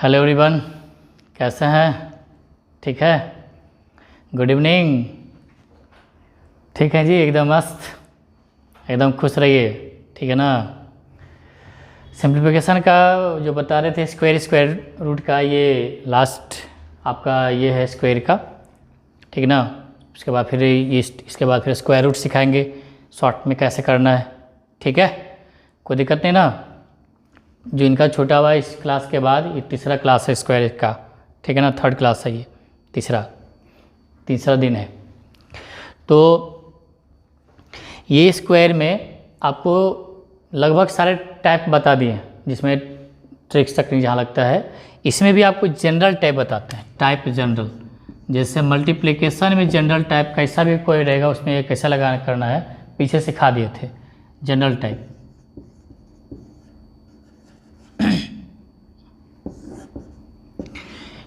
Hello everyone, कैसे हैं? ठीक है, गुड इवनिंग। ठीक है जी, एकदम मस्त, एकदम खुश रहिए, ठीक है ना। सिंप्लीफिकेशन का जो बता रहे थे, स्क्वायर रूट का, ये लास्ट आपका ये है स्क्वायर का, ठीक है ना। उसके बाद फिर इसके बाद फिर स्क्वायर रूट सिखाएंगे शॉर्ट में कैसे करना है, ठीक है, कोई दिक्कत नहीं ना। जो इनका छोटा हुआ इस क्लास के बाद ये तीसरा क्लास है स्क्वायर का, ठीक है ना, थर्ड क्लास है ये, तीसरा दिन है। तो ये स्क्वायर में आपको लगभग सारे टाइप बता दिए हैं, जिसमें ट्रिक्स टेक्निक जहाँ लगता है। इसमें भी आपको जनरल टाइप बताते हैं, टाइप जनरल। जैसे मल्टीप्लिकेशन में जनरल टाइप कैसा भी कोई रहेगा, उसमें कैसा लगाना करना है पीछे सिखा दिए थे, जनरल टाइप।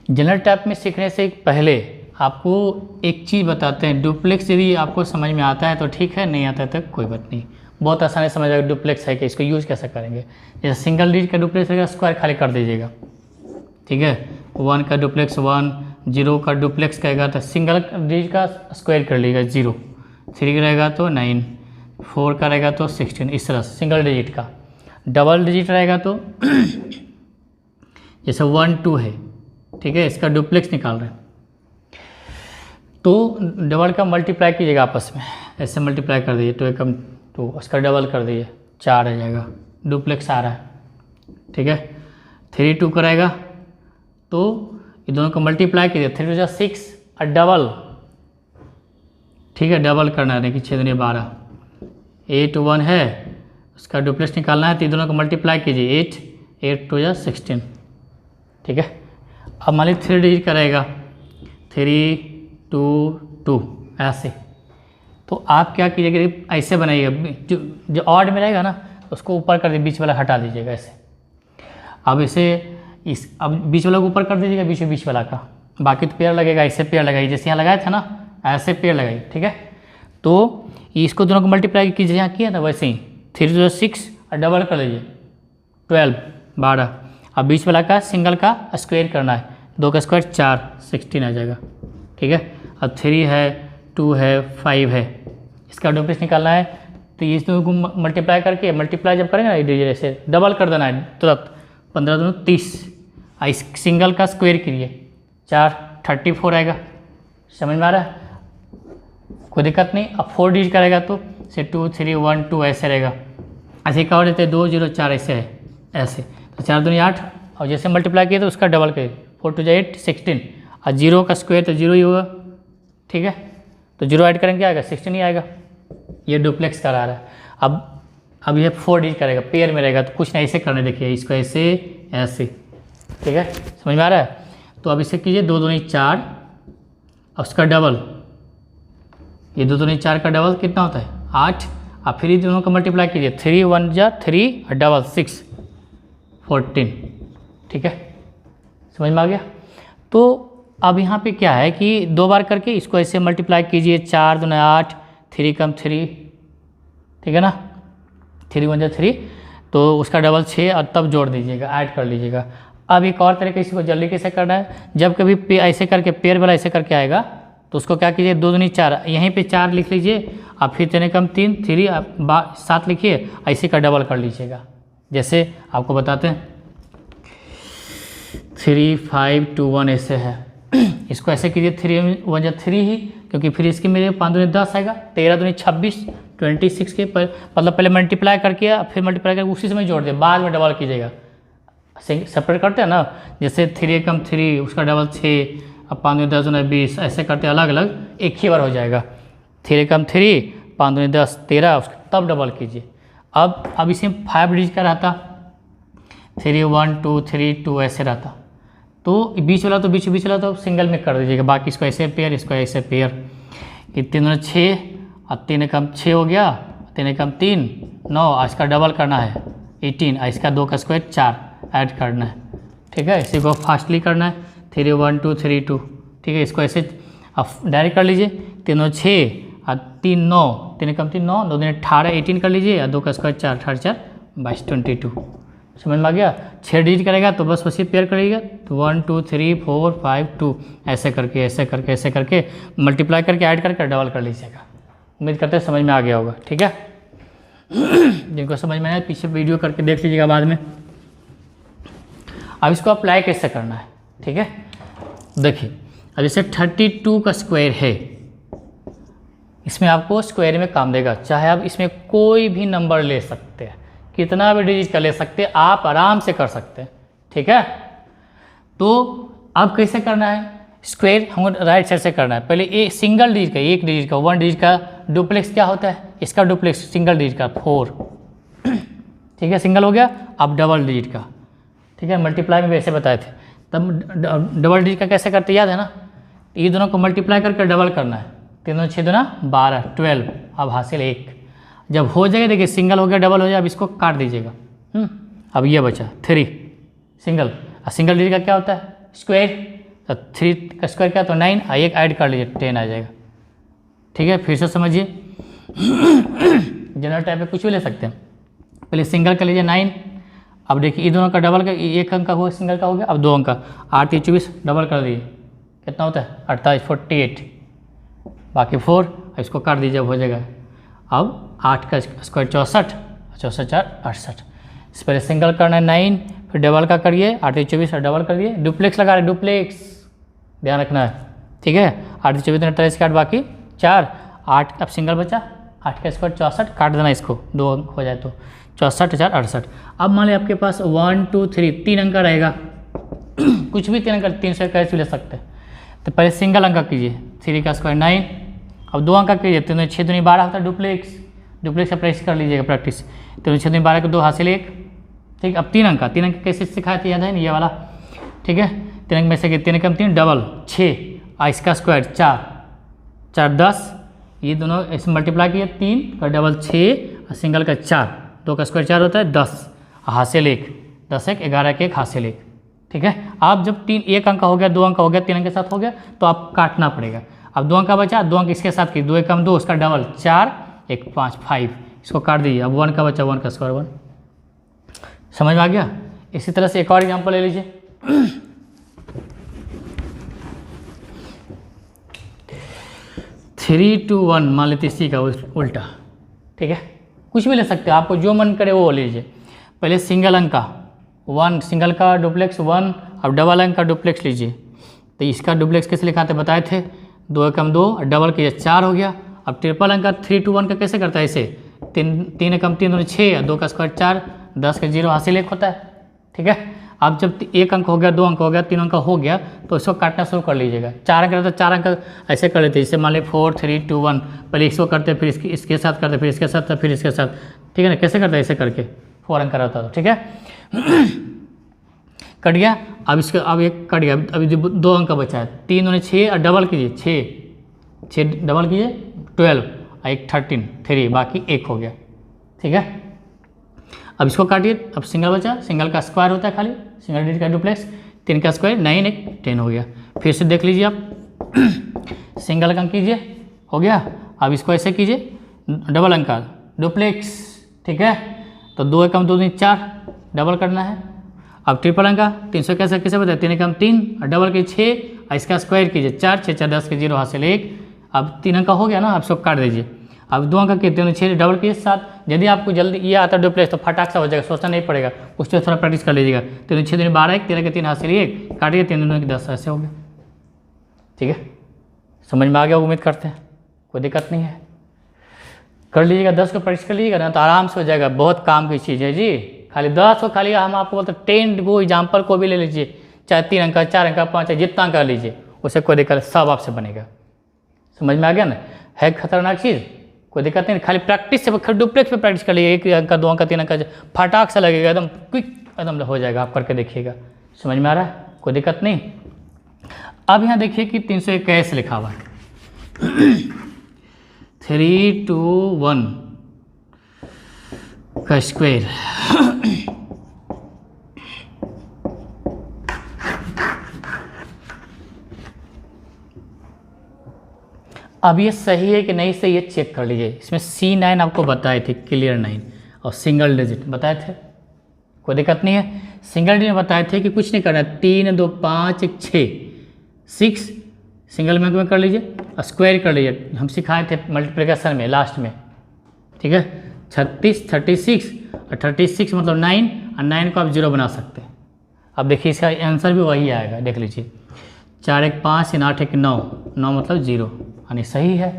जनरल टाइप में सीखने से पहले आपको एक चीज़ बताते हैं। डुप्लेक्स यदि आपको समझ में आता है तो ठीक है, नहीं आता है तो कोई बात नहीं, बहुत आसानी से समझ आएगा डुप्लेक्स है कि इसको यूज़ कैसे करेंगे। जैसे सिंगल डिजिट का डुप्लेक्स रहेगा, स्क्वायर खाली कर दीजिएगा, ठीक है। 1 का डुप्लेक्स 1, 0 का डुप्लेक्स कहेगा तो सिंगल डिजिट का स्क्वायर कर लीजिएगा 0, 3 का रहेगा तो 9, 4 का रहेगा तो 16, इस तरह सिंगल डिजिट का। डबल डिजिट रहेगा तो जैसे 1 2 है, ठीक है, इसका डुप्लेक्स निकाल रहे हैं तो डबल का मल्टीप्लाई कीजिएगा आपस में, ऐसे मल्टीप्लाई कर दीजिए, 2 एकम 2, उसका डबल कर दीजिए 4 आ जाएगा, डुप्लेक्स आ रहा है, ठीक है। 3 2 करेगा तो ये दोनों को मल्टीप्लाई कीजिए, 3 2 6 और डबल, ठीक है, डबल करना है, देखिए 6 2 12, 8 1 है, उसका डुप्लेक्स निकालना है तो ये दोनों को मल्टीप्लाई कीजिए, 8 8 2 16, ठीक है। अब मान लीजिए 3 डिजिट करेगा, 3 2 2 ऐसे, तो आप क्या कीजिएगा, ऐसे बनाइएगा, जो ऑड में रहेगा ना उसको ऊपर कर दीजिए, बीच वाला हटा दीजिएगा ऐसे। अब इसे अब बीच वाला को ऊपर कर दीजिएगा, बीच वाला का, बाकी तो पेड़ लगेगा, ऐसे पेड़ लगाइए, जैसे यहाँ लगाया था ना ऐसे पेड़ लगाइए, ठीक है। तो इसको दोनों को मल्टीप्लाई कीजिए, यहाँ किया था वैसे ही, 3 2 6 और डबल कर लीजिए 12 12। अब बीच वाला का सिंगल का स्क्वायर करना है, 2 का स्क्वायर 4 16 आ जाएगा, ठीक है। अब 3 है, 2 है, 5 है, इसका डुप्लेक्स निकालना है तो इस दोनों को मल्टीप्लाई करके, मल्टीप्लाई जब करेंगे ना डिजिट ऐसे डबल कर देना है तुरंत, 15 2 30, इस सिंगल का स्क्वायर कीजिए 4 34 आएगा, समझ में आ रहा है, कोई दिक्कत नहीं। अब 4 डिजिट करेगा तो से 2 3 1 2 ऐसे रहेगा, ऐसे क्या हो जाते हैं 2 0 4 ऐसे है, ऐसे तो 4 2 8, और जैसे मल्टीप्लाई किया तो उसका डबल करिए, 4 2 8 16, और 0 का स्क्वायर तो 0 ही होगा, ठीक है, तो 0 ऐड करेंगे आएगा 16 ही आएगा, ये डुप्लेक्स करा रहा है। अब ये 4 डिजिट करेगा, पेयर में रहेगा तो कुछ नहीं ऐसे करने, देखिए इसको ऐसे ऐसे, ठीक है, समझ में आ रहा है। तो अब इसे कीजिए 2 2 4 और उसका डबल, ये 2 2 4 का डबल कितना होता है 8, और फिर ये दोनों का मल्टीप्लाई कीजिए, 3 1 3 और डबल 6 14, ठीक है, समझ में आ गया। तो अब यहाँ पे क्या है कि 2 बार करके इसको ऐसे मल्टीप्लाई कीजिए, 4 2 8, 3 कम 3, ठीक है ना, 3 1 3, तो उसका डबल 6 और तब जोड़ दीजिएगा, ऐड कर लीजिएगा। अब एक और तरीके से इसको जल्दी कैसे करना है, जब कभी ऐसे करके पेयर वाला ऐसे करके आएगा तो उसको क्या कीजिए, 2 2 4, यहीं पे 4 लिख लीजिए, और फिर 3 कम 3 3 7 लिखिए, ऐसे का डबल कर लीजिएगा, जैसे आपको बताते हैं 3 5 2 1 ऐसे है। इसको ऐसे कीजिए, 3 1 3 ही, क्योंकि फिर इसके मेरे 5 2 10 आएगा, 13 2 26 26 के मतलब पहले मल्टीप्लाई करके फिर मल्टीप्लाई करके उसी समय जोड़ दिया, बाद में डबल कीजिएगा, सेपरेट करते हैं ना, जैसे 3 कम 3 उसका डबल 6, अब 5 2 10 2 20, ऐसे करते अलग अलग एक ही बार हो जाएगा, 3 कम 3 5 2 10 13, उसका तब डबल कीजिए। अब इसमें 5 डिजिट का रहता, 3 1 2 3 2 ऐसे रहता, तो बीच वाला तो बीच वाला तो सिंगल में कर दीजिएगा, बाकी इसको ऐसे पेयर, इसको ऐसे पेयर, ये 3 6 और 3 कम 6 हो गया, 3 कम 3 9, इसका डबल करना है 18, इसका 2 का स्क्वायर 4 ऐड करना है, ठीक है। इसी को फास्टली करना है, 3 1 2 3 2, ठीक है, इसको ऐसे अब डायरेक्ट कर लीजिए, 3 6 और 3 9, 3 कम 3 9, 2 18 18 कर लीजिए, और 2 का स्क्वायर 4 4 4 22 22, समझ में आ गया। 6 डिजिट करेगा तो बस उसी पेयर करेगा, तो 1 2 3 4 5 2 ऐसे करके ऐसे करके ऐसे करके मल्टीप्लाई करके ऐड करके डबल कर लीजिएगा। उम्मीद करते हैं समझ में आ गया होगा, ठीक है। जिनको समझ में आया पीछे वीडियो करके देख लीजिएगा बाद में। अब इसको अप्लाई कैसे करना है, ठीक है। देखिए अब जैसे 32 का स्क्वायर है, इसमें आपको स्क्वायर में काम देगा, चाहे आप इसमें कोई भी नंबर ले सकते हैं, कितना भी डिजिट का ले सकते हैं, आप आराम से कर सकते हैं, ठीक है। तो अब कैसे करना है, स्क्वायर हमको राइट साइड से करना है। पहले एक सिंगल डिजिट का, एक डिजिट का, 1 डिजिट का डुप्लेक्स क्या होता है, इसका डुप्लेक्स सिंगल डिजिट का 4, ठीक है, सिंगल हो गया। अब डबल डिजिट का, ठीक है, मल्टीप्लाई में वैसे बताए थे, तब डबल डिजिट का कैसे करते याद है ना, ये दोनों को मल्टीप्लाई करके डबल करना है, 3 6 दूना 12 12, अब हासिल 1। जब हो जाएगा देखिए सिंगल हो गया डबल हो जाए, अब इसको काट दीजिएगा। अब ये बचा 3 सिंगल, और सिंगल डिजिट का क्या होता है स्क्वायर, तो 3 का स्क्वायर क्या तो 9, एक ऐड कर लीजिए 10 आ जाएगा, ठीक है। फिर से समझिए, जनरल टाइप में कुछ भी ले सकते हैं। पहले सिंगल कर लीजिए 9, अब देखिए ये दोनों का डबल का, एक अंक का हुआ सिंगल का हो गया, अब 2 अंक का, 8 3 24 डबल कर दिए, कितना होता है 28 48, बाकी 4, इसको काट दीजिए, अब हो जाएगा। अब 8 का स्क्वायर 64, 64 4 68। इस पहले सिंगल करना है 9, फिर डबल का करिए 8 3 24 और डबल कर दिए, डुप्लेक्स लगा रहे, डुप्लेक्स ध्यान रखना है, ठीक है। 8 3 24 28 काट, बाकी 4 8, अब सिंगल बचा, 8 का स्क्वायर 64, काट देना इसको, 2 अंक हो जाए तो 64 4 68। अब मान लिया आपके पास 1 2 3 3 अंक का रहेगा, कुछ भी 3 अंक 300 कैसे ले सकते हैं। तो पहले सिंगल अंक कीजिए, 3 का स्क्वायर 9, अब 2 अंक कीजिए, 3 6 दूनी 12 होता है डुप्लेक्स, डुप्लेक्स से प्रैक्टिस कर लीजिएगा, प्रैक्टिस 3 6 दूनी 12 को 2 हासिल 1, ठीक। अब 3 अंक का, 3 अंक कैसे सिखाया था याद है ना, ये वाला, ठीक है। 3 अंक में से 3 कम 3 डबल 6, इसका स्क्वायर 4 4 10, ये दोनों ऐसे मल्टीप्लाई किए, 3 का डबल 6 और सिंगल का 4, 2 का स्क्वायर 4 होता है 10, हासिल 1, 10 1 11 के 1 हासिल 1, ठीक है। आप जब 3 1 अंक हो गया, 2 अंक हो गया, 3 अंक के साथ हो गया, तो आप काटना पड़ेगा। अब 2 अंक का बचा, 2 अंक इसके साथ की, 2 1 कम 2, उसका डबल 4 1 5 5, इसको काट दीजिए। अब 1 का बचा, 1 का स्क्वायर 1, समझ में आ गया। इसी तरह से एक और एग्जाम्पल ले लीजिए, 3 2 1 मान लेते इसी का उल्टा, ठीक है, कुछ भी ले सकते हो, आपको जो मन करे वो लीजिए। पहले सिंगल अंक का 1, सिंगल का डुप्लेक्स 1, अब डबल अंक का डुप्लेक्स लीजिए। तो इसका डुप्लेक्स कैसे लिखाते बताए थे, 2 कम 2 और डबल कीजिए 4 हो गया। अब ट्रिपल अंक का 3 2 1 का कैसे करता है, ऐसे 3 कम 3 2 6 और 2 का स्क्वायर 4, 10 का 0 हासिल 1 होता है, ठीक है। अब जब 1 अंक हो गया, 2 अंक हो गया, 3 अंक हो गया, तो इसको काटना शुरू कर लीजिएगा। 4 अंक रहता है, 4 अंक ऐसे कर लेते हैं, जैसे मान लीजिए 4 3 2 1, पहले इसको करते फिर इसके साथ करते, फिर इसके साथ, फिर इसके साथ, ठीक है ना, कैसे करते हैं ऐसे करके, 4 अंक रहता था, ठीक है। कट गया, अब इसका अब एक कट गया, अभी 2 अंक का बचा है, 3 और 6 और डबल कीजिए 6 डबल कीजिए 12 और 1 13 3, बाकी 1 हो गया, ठीक है। अब इसको काटिए, अब सिंगल बचा, सिंगल का स्क्वायर होता है खाली, सिंगल डिजिट का डुप्लेक्स, 3 का स्क्वायर 9 1 10 हो गया। फिर से देख लीजिए आप, सिंगल अंक कीजिए, हो गया। अब इसको ऐसे कीजिए, डबल अंक का डुप्लेक्स, ठीक है। तो 2 कम 2 4 डबल करना है। अब ट्रिपल अंक का 300 कैसे बताए, 3 कम 3 और डबल के 6 और इसका स्क्वायर कीजिए 4 6 4 10 के 0 हासिल 1। अब 3 अंक का हो गया ना, अब इसको काट दीजिए। अब 2 अंक के 3 6 डबल कीजिए 7। यदि आपको जल्दी ये आता है डुप्लेक्स तो फटाक सा हो जाएगा, सोचना नहीं पड़ेगा, उस पर थोड़ा प्रैक्टिस कर लीजिएगा। 3 6 2 12 1, 13 के 3 हासिल 1, काटिए 3 2 10, ऐसे हो गया, ठीक है। समझ में आ गया, उम्मीद करते हैं, कोई दिक्कत नहीं है, कर लीजिएगा। 10 को प्रैक्टिस कर लीजिएगा ना तो आराम से हो जाएगा, बहुत काम की चीज़ है जी। खाली 10 को खाली हम आपको बोलते 10 को एग्जाम्पल को भी ले लीजिए, चाहे 3 अंक का 4 अंक का 5 जितना अंक लीजिए, उसे कोई दिक्कत, सब आपसे बनेगा। समझ में आ गया ना, है खतरनाक चीज़, कोई दिक्कत नहीं, खाली प्रैक्टिस से डुप्लेक्स पे प्रैक्टिस कर लीजिए, 1 अंक का 2 अंक का 3 अंक का, फटाक से लगेगा, एकदम क्विक एकदम हो जाएगा, आप करके देखिएगा। समझ में आ रहा है, कोई दिक्कत नहीं। अब यहाँ देखिए कि 321 लिखा हुआ है, 3 2 1 का स्क्वायर, अब ये सही है कि नहीं सही है चेक कर लीजिए। इसमें C9 आपको बताए थे, क्लियर 9 और सिंगल डिजिट बताए थे, कोई दिक्कत नहीं है। सिंगल डिजिट में बताए थे कि कुछ नहीं करना, 3 2 5 1 6 सिंगल में कर लीजिए, स्क्वायर कर लीजिए, हम सिखाए थे मल्टीप्लिकेशन में लास्ट में, ठीक है। 36 36 और 36 मतलब 9 और 9 को आप 0 बना सकते हैं। अब देखिए इसका आंसर भी वही आएगा, देख लीजिए 4 1 5 8 1 9, 9 मतलब 0, यानी सही है।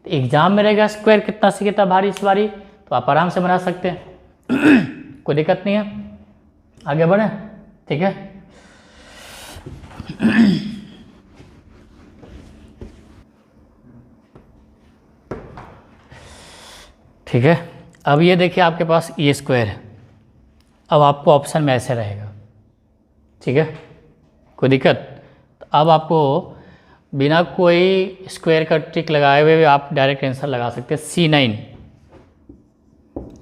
तो एग्जाम में रहेगा स्क्वायर कितना से कितना भारी इस बारी, तो आप आराम से बना सकते हैं कोई दिक्कत नहीं है। आगे बढ़ें, ठीक है। ठीक है, अब ये देखिए आपके पास ये स्क्वायर है, अब आपको ऑप्शन में ऐसे रहेगा, ठीक है, कोई दिक्कत। तो अब आपको बिना कोई स्क्वायर का ट्रिक लगाए हुए आप डायरेक्ट आंसर लगा सकते हैं, C9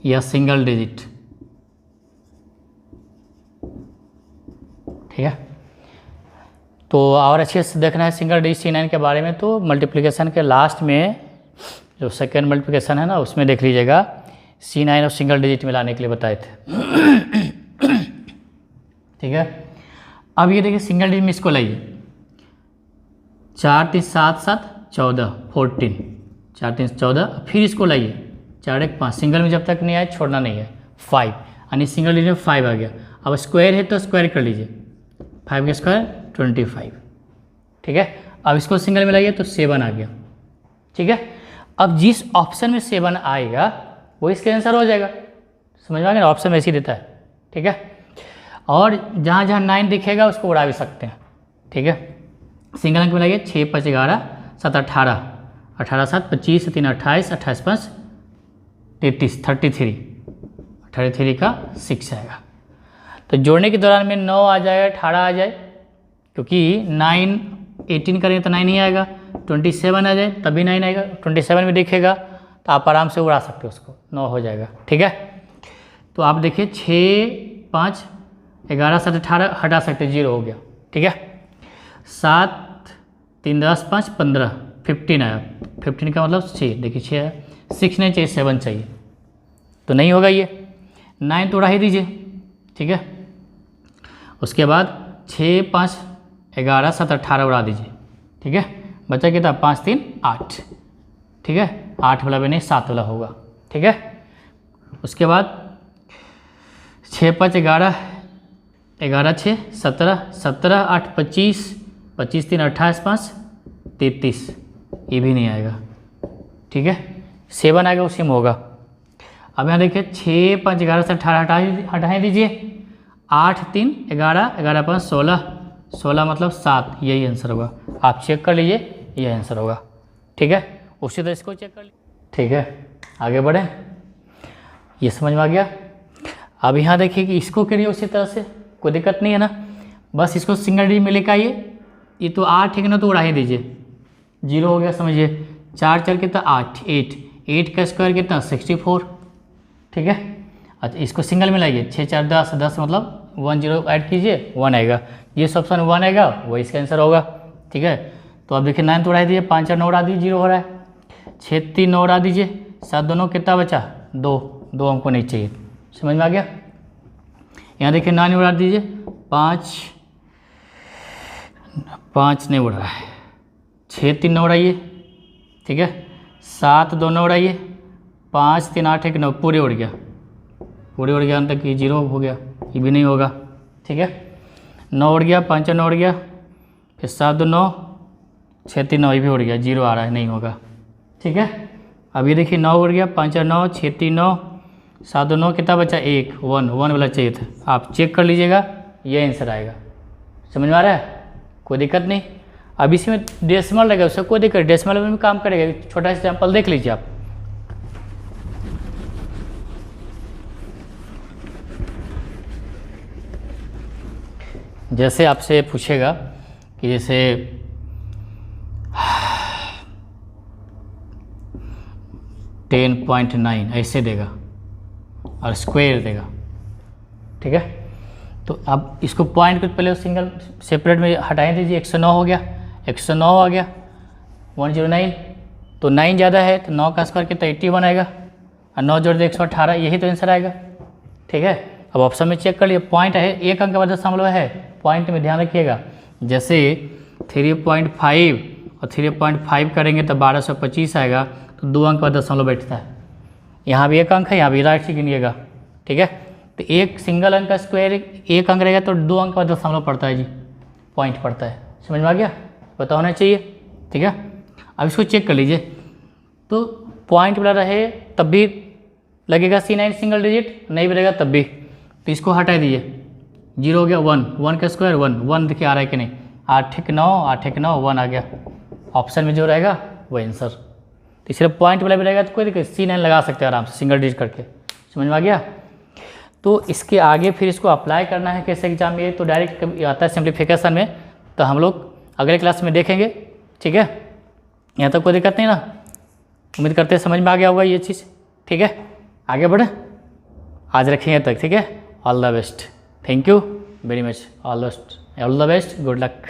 या सिंगल डिजिट, ठीक है। तो और अच्छे से देखना है सिंगल डिजिट C9 के बारे में, तो मल्टीप्लिकेशन के लास्ट में जो सेकेंड मल्टीप्लिकेशन है ना, उसमें देख लीजिएगा C9 और सिंगल डिजिट में लाने के लिए बताए थे ठीक है। अब ये देखिए सिंगल डिजिट में इसको लाइए, 4 3 7 7 14 14, 4 3 14, फिर इसको लाइए 4 1 5, सिंगल में जब तक नहीं आए छोड़ना नहीं है, 5, यानी सिंगल डिजिट में 5 आ गया। अब स्क्वायर है तो स्क्वायर कर लीजिए, 5 का स्क्वायर 25, ठीक है। अब इसको सिंगल में लाइए तो 7 आ गया, ठीक है। अब जिस ऑप्शन में 7 आएगा वो इसका आंसर हो जाएगा, समझ में आ गया ना, ऑप्शन ऐसे ही देता है, ठीक है। और जहाँ जहाँ 9 दिखेगा उसको उड़ा भी सकते हैं, ठीक है। सिंगल अंक में लाइए 6 5 11 7 18, 18 7 25 3 28, 28 5 33, 33 का 6 आएगा। तो जोड़ने के दौरान में 9 आ जाएगा, 18 आ जाए, क्योंकि 9 18 करेंगे तो 9 ही आएगा, 27 आ जाए तभी 9 आएगा, 27 में दिखेगा तो आप आराम से उड़ा सकते हो उसको, 9 हो जाएगा, ठीक है। तो आप देखिए 6 5 11 7 18 हटा सकते, 0 हो गया, ठीक है। 7 3 10 5 15 15 आया, 15 का मतलब 6, देखिए 6 आया, 6 नहीं चाहिए 7 चाहिए, तो नहीं होगा ये, 9 तो उड़ा ही दीजिए, ठीक है। उसके बाद 6 5 11 7 18 उड़ा दीजिए, ठीक है। बचा कितना, 5 3 8, ठीक है, 8 वाला भी नहीं 7 वाला होगा, ठीक है। उसके बाद 6 5 11 11 6 17 17 8 25 25 3 28 5 33, ये भी नहीं आएगा, ठीक है। 7 आएगा उसी में होगा। अब यहाँ देखिए 6 5 11 से 18 हटा दीजिए, 8 3 11 11 5 16, 16 मतलब 7, यही आंसर होगा, आप चेक कर लीजिए, यही आंसर होगा, ठीक है। उसी तरह इसको चेक कर लीजिए, ठीक है। आगे बढ़ें, ये समझ में आ गया। अब यहाँ देखिए कि इसको करिए उसी तरह से, कोई दिक्कत नहीं है ना, बस इसको सिंगल डिजिट में लेकर आइए, ये तो 8 है ना, तो उड़ा ही दीजिए, 0 हो गया, समझिए 4 4 कितना 8 8 का स्क्वायर कितना 64, ठीक है। अच्छा इसको सिंगल में लाइए, 6 4 10 10 मतलब 1 0 ऐड कीजिए, 1 आएगा, ये सब ऑप्शन 1 आएगा, वही इसका आंसर होगा, ठीक है। तो अब देखिए 9 तो उड़ा दीजिए, 5 4 9 उड़ा दीजिए, 0 हो रहा है, 6 3 9 उड़ा दीजिए, 7 2 कितना बचा 2, 2 हमको नहीं चाहिए, समझ में आ गया। यहाँ देखिए 9 उड़ा दीजिए, 5 नहीं उड़ रहा है, 6 3 9 उड़ाइए, ठीक है, 7 2 9 उड़ाइए, 5 3 8 1 9, पूरे उड़ गया, अंत तक ये 0 हो गया, ये भी नहीं होगा, ठीक है। 9 उड़ गया, 5 9 उड़ गया, फिर 7 2 9 6 3 9, ये भी उड़ गया, 0 आ रहा है, नहीं होगा, ठीक है। अब ये देखिए 9 उड़ गया, 5 9 6 3 9 7 2 9 कितना बचा 1 1 वाला चाहिए था, आप चेक कर लीजिएगा, ये आंसर आएगा, समझ में आ रहा है, कोई दिक्कत नहीं। अब इसमें डेसिमल लगेगा, उससे कोई दिक्कत, डेसिमल में भी काम करेगा, छोटा सा एग्जाम्पल देख लीजिए आप। जैसे आपसे पूछेगा कि जैसे 10.9 ऐसे देगा और स्क्वायर देगा, ठीक है। तो अब इसको पॉइंट को पहले सिंगल सेपरेट में हटाए दीजिए, 109 हो गया, 109 आ गया, 109, तो 9 ज़्यादा है तो 9 का स्क्वायर कितना 81 आएगा, और 9 जोड़ दे 118, यही तो आंसर आएगा, ठीक है। अब ऑप्शन में चेक कर लिए, पॉइंट है, एक अंक का बाद दशमलव है, पॉइंट में ध्यान रखिएगा, जैसे 3.5 और 3.5 करेंगे तो 1225 आएगा, तो 2 अंक का दशमलव बैठता है। यहाँ भी एक अंक है, यहाँ भी राइट से गिनिएगा, ठीक है। तो एक सिंगल अंक का स्क्वायर एक अंक रहेगा तो 2 अंक का दशमलव पड़ता है जी, पॉइंट पड़ता है। समझ में आ गया, पता होना चाहिए, ठीक है। अब इसको चेक कर लीजिए, तो पॉइंट वाला रहे तब भी लगेगा C9 सिंगल डिजिट, नहीं बनेगा तब भी, तो इसको हटा दीजिए, 0 हो गया 1, 1 का स्क्वायर 1, 1 देखिए आ रहा है कि नहीं, 8 एक 9, 8 एक 9, 1 आ गया, ऑप्शन में जो रहेगा वो आंसर। तो इसलिए पॉइंट वाला भी रहेगा तो कोई दिक्कत, C9 लगा सकते हैं आराम से सिंगल डिजिट करके। समझ में आ गया। तो इसके आगे फिर इसको अप्लाई करना है कैसे एग्जाम में, तो डायरेक्ट आता है सिंप्लीफिकेशन में, तो हम लोग अगले क्लास में देखेंगे, ठीक है। यहाँ तक कोई दिक्कत नहीं ना, उम्मीद करते हैं समझ में आ गया होगा ये चीज़, ठीक है। आगे बढ़े, आज रखेंगे तक, ठीक है। All the best, thank you very much, all the best, good luck.